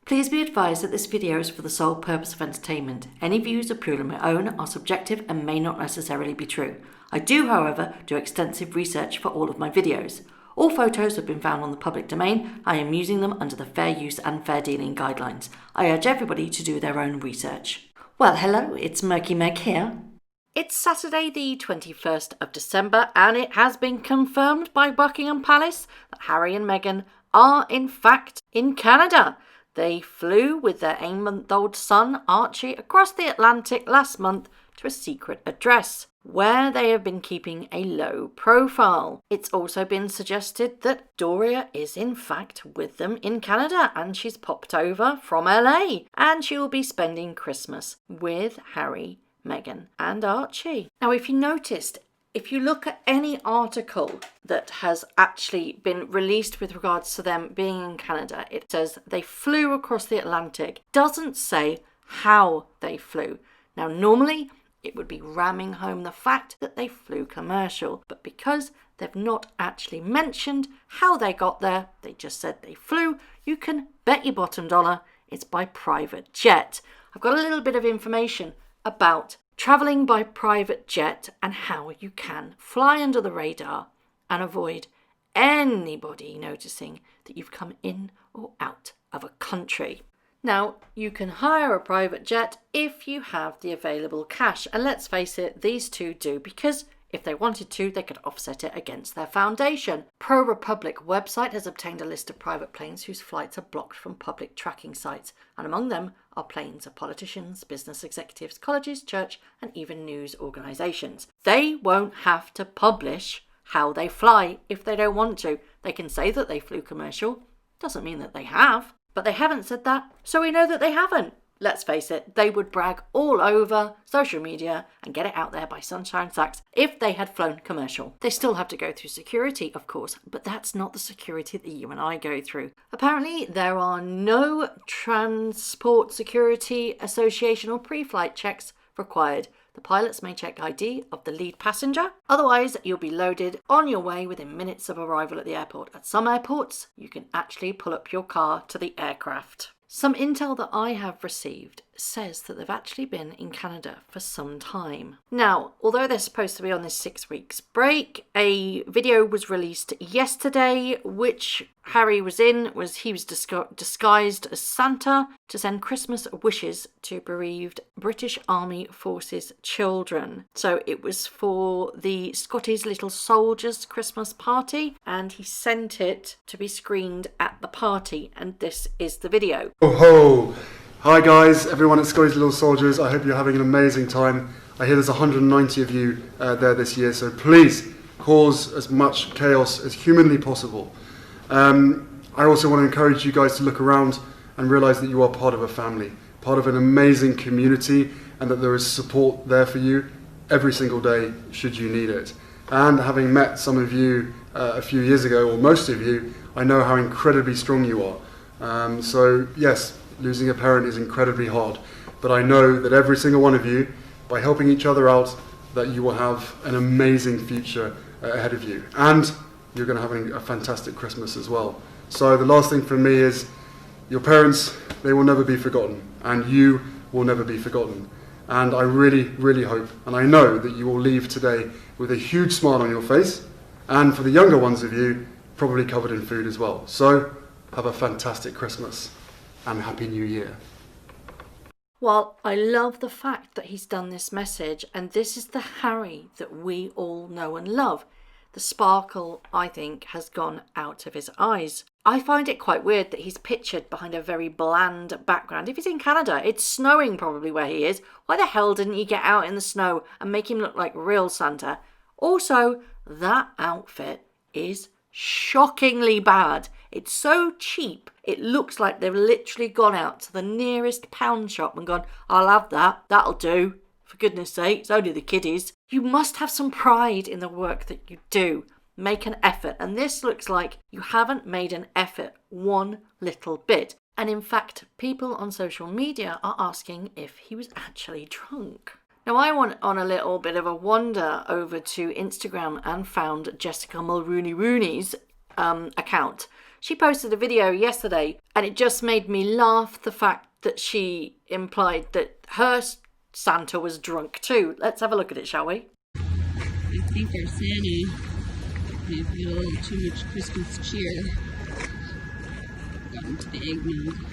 Please be advised that this video is for the sole purpose of entertainment. Any views are purely my own, are subjective and may not necessarily be true. I do, however, do extensive research for all of my videos. All photos have been found on the public domain. I am using them under the fair use and fair dealing guidelines. I urge everybody to do their own research. Well, hello, it's Murky Meg here. It's Saturday the 21st of December and it has been confirmed by Buckingham Palace that Harry and Meghan are in fact in Canada. They flew with their 8-month-old son, Archie, across the Atlantic last month to a secret address, where they have been keeping a low profile. It's also been suggested that Doria is in fact with them in Canada and she's popped over from LA and she will be spending Christmas with Harry, Meghan and Archie. Now, if you noticed, if you look at any article that has actually been released with regards to them being in Canada, it says they flew across the Atlantic. It doesn't say how they flew. Now, normally it would be ramming home the fact that they flew commercial, but because they've not actually mentioned how they got there, they just said they flew, you can bet your bottom dollar it's by private jet. I've got a little bit of information about travelling by private jet and how you can fly under the radar and avoid anybody noticing that you've come in or out of a country. Now, you can hire a private jet if you have the available cash. And let's face it, these two do, because if they wanted to, they could offset it against their foundation. ProRepublic website has obtained a list of private planes whose flights are blocked from public tracking sites. And among them are planes of politicians, business executives, colleges, church, and even news organisations. They won't have to publish how they fly if they don't want to. They can say that they flew commercial. Doesn't mean that they have. But they haven't said that, so we know that they haven't. Let's face it, they would brag all over social media and get it out there by sunshine sacks if they had flown commercial. They still have to go through security, of course, but that's not the security that you and I go through. Apparently, there are no Transport Security Association or pre-flight checks required. The pilots may check ID of the lead passenger. Otherwise, you'll be loaded on your way within minutes of arrival at the airport. At some airports, you can actually pull up your car to the aircraft. Some intel that I have received says that they've actually been in Canada for some time. Now, although they're supposed to be on this 6 weeks break, a video was released yesterday which Harry was in. He was disguised as Santa to send Christmas wishes to bereaved British Army Forces children. So it was for the Scottish Little Soldiers Christmas party and he sent it to be screened at the party, and this is the video. Oh ho! Hi guys, everyone at Scottish Little Soldiers. I hope you're having an amazing time. I hear there's 190 of you there this year, so please cause as much chaos as humanly possible. I also want to encourage you guys to look around and realise that you are part of a family, part of an amazing community, and that there is support there for you every single day should you need it. And having met some of you a few years ago, or most of you, I know how incredibly strong you are. So yes, losing a parent is incredibly hard, but I know that every single one of you, by helping each other out, that you will have an amazing future ahead of you, and you're going to have a fantastic Christmas as well. So the last thing from me is, your parents, they will never be forgotten, and you will never be forgotten. And I really, really hope, and I know that you will leave today with a huge smile on your face, and for the younger ones of you, probably covered in food as well. So have a fantastic Christmas and Happy New Year. Well, I love the fact that he's done this message, and this is the Harry that we all know and love. The sparkle, I think, has gone out of his eyes. I find it quite weird that he's pictured behind a very bland background. If he's in Canada, it's snowing probably where he is. Why the hell didn't he get out in the snow and make him look like real Santa? Also, that outfit is shockingly bad. It's so cheap, it looks like they've literally gone out to the nearest pound shop and gone, I'll have that, that'll do. For goodness sake, it's only the kiddies. You must have some pride in the work that you do. Make an effort. And this looks like you haven't made an effort one little bit. And in fact, people on social media are asking if he was actually drunk. Now, I went on a little bit of a wander over to Instagram and found Jessica Mulrooney's account, She posted a video yesterday and it just made me laugh, the fact that she implied that her Santa was drunk too. Let's have a look at it, shall we? I think our Santa may have had a little too much Christmas cheer. Got into the eggnog.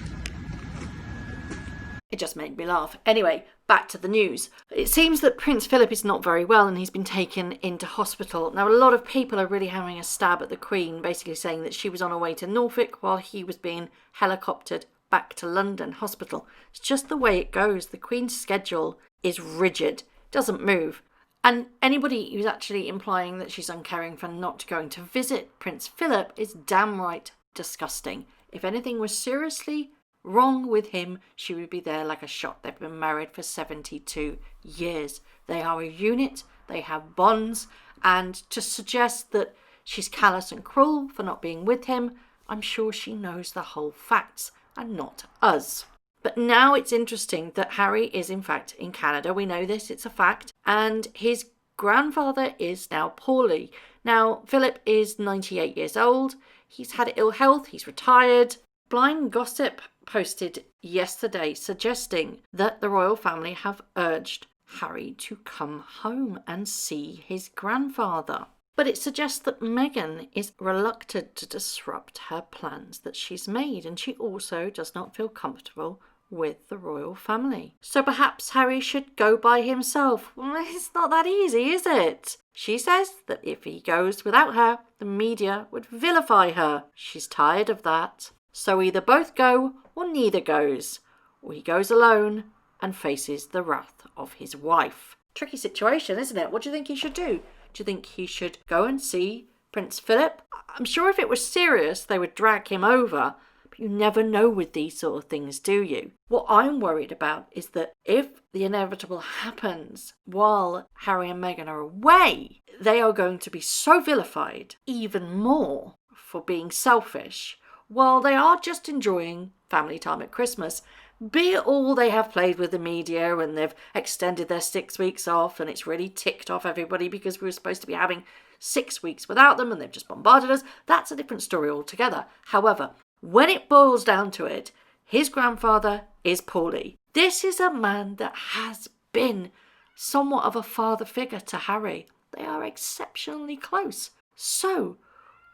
It just made me laugh. Anyway, back to the news. It seems that Prince Philip is not very well and he's been taken into hospital. Now, a lot of people are really having a stab at the Queen, basically saying that she was on her way to Norfolk while he was being helicoptered back to London Hospital. It's just the way it goes. The Queen's schedule is rigid, doesn't move. And anybody who's actually implying that she's uncaring for not going to visit Prince Philip is damn right disgusting. If anything was seriously wrong with him, she would be there like a shot. They've been married for 72 years. They are a unit, they have bonds, and to suggest that she's callous and cruel for not being with him, I'm sure she knows the whole facts and not us. But now it's interesting that Harry is in fact in Canada. We know this, it's a fact, and his grandfather is now poorly. Now, Philip is 98 years old, he's had ill health, he's retired. Blind Gossip posted yesterday suggesting that the royal family have urged Harry to come home and see his grandfather. But it suggests that Meghan is reluctant to disrupt her plans that she's made, and she also does not feel comfortable with the royal family. So perhaps Harry should go by himself. Well, it's not that easy, is it? She says that if he goes without her, the media would vilify her. She's tired of that. So either both go or neither goes, or he goes alone and faces the wrath of his wife. Tricky situation, isn't it? What do you think he should do? Do you think he should go and see Prince Philip? I'm sure if it was serious, they would drag him over, but you never know with these sort of things, do you? What I'm worried about is that if the inevitable happens while Harry and Meghan are away, they are going to be so vilified even more for being selfish, while they are just enjoying family time at Christmas. Be it all they have played with the media and they've extended their 6 weeks off and it's really ticked off everybody because we were supposed to be having 6 weeks without them and they've just bombarded us, that's a different story altogether. However, when it boils down to it, his grandfather is poorly. This is a man that has been somewhat of a father figure to Harry. They are exceptionally close. So,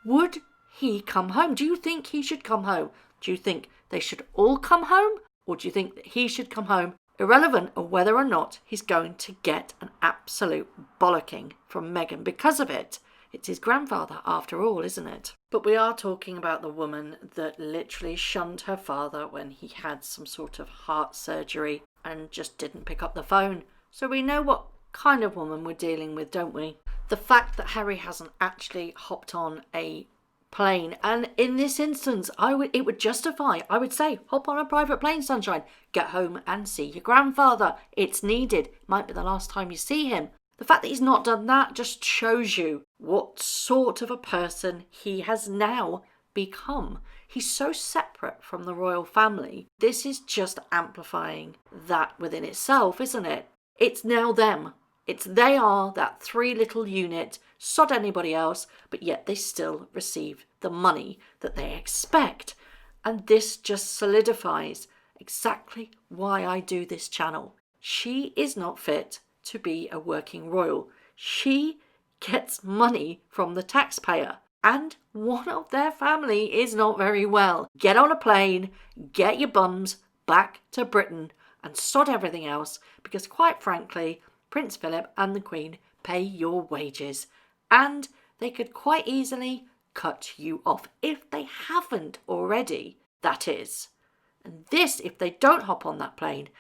would he come home? Do you think he should come home? Do you think they should all come home? Or do you think that he should come home, irrelevant of whether or not he's going to get an absolute bollocking from Meghan because of it? It's his grandfather after all, isn't it? But we are talking about the woman that literally shunned her father when he had some sort of heart surgery and just didn't pick up the phone. So we know what kind of woman we're dealing with, don't we? The fact that Harry hasn't actually hopped on a plane, and in this instance it would justify, I would say, hop on a private plane, sunshine, get home and see your grandfather. It's needed. Might be the last time you see him. The fact that he's not done that just shows you what sort of a person he has now become. He's so separate from the royal family. This is just amplifying that within itself, isn't it? It's now them. They are that three little unit, sod anybody else, but yet they still receive the money that they expect. And this just solidifies exactly why I do this channel. She is not fit to be a working royal. She gets money from the taxpayer, and one of their family is not very well. Get on a plane, get your bums back to Britain, and sod everything else, because quite frankly, Prince Philip and the Queen pay your wages, and they could quite easily cut you off if they haven't already, that is. And this, if they don't hop on that plane,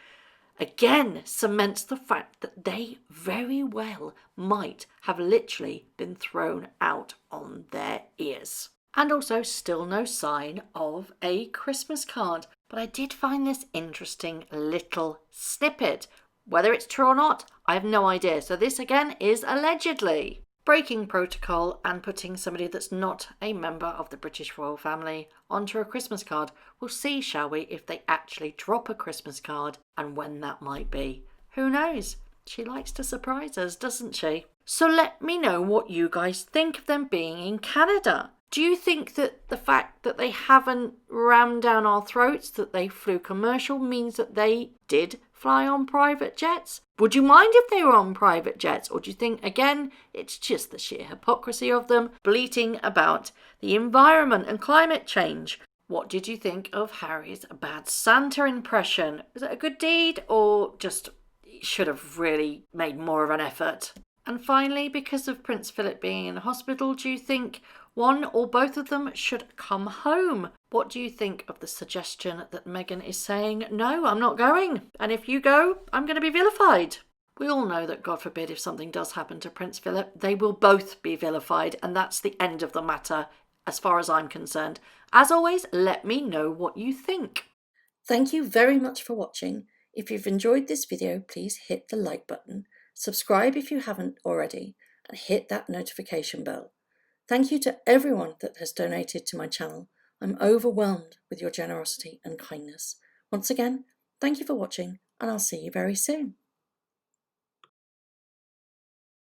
again cements the fact that they very well might have literally been thrown out on their ears. And also still no sign of a Christmas card. But I did find this interesting little snippet. Whether it's true or not, I have no idea. So this again is allegedly. Breaking protocol and putting somebody that's not a member of the British royal family onto a Christmas card. We'll see, shall we, if they actually drop a Christmas card and when that might be. Who knows? She likes to surprise us, doesn't she? So let me know what you guys think of them being in Canada. Do you think that the fact that they haven't rammed down our throats, that they flew commercial, means that they did fly on private jets? Would you mind if they were on private jets? Or do you think, again, it's just the sheer hypocrisy of them bleating about the environment and climate change? What did you think of Harry's bad Santa impression? Was it a good deed, or just should have really made more of an effort? And finally, because of Prince Philip being in hospital, do you think one or both of them should come home? What do you think of the suggestion that Meghan is saying, no, I'm not going, and if you go, I'm going to be vilified? We all know that, God forbid, if something does happen to Prince Philip, they will both be vilified, and that's the end of the matter as far as I'm concerned. As always, let me know what you think. Thank you very much for watching. If you've enjoyed this video, please hit the like button, subscribe if you haven't already, and hit that notification bell. Thank you to everyone that has donated to my channel. I'm overwhelmed with your generosity and kindness. Once again, thank you for watching, and I'll see you very soon.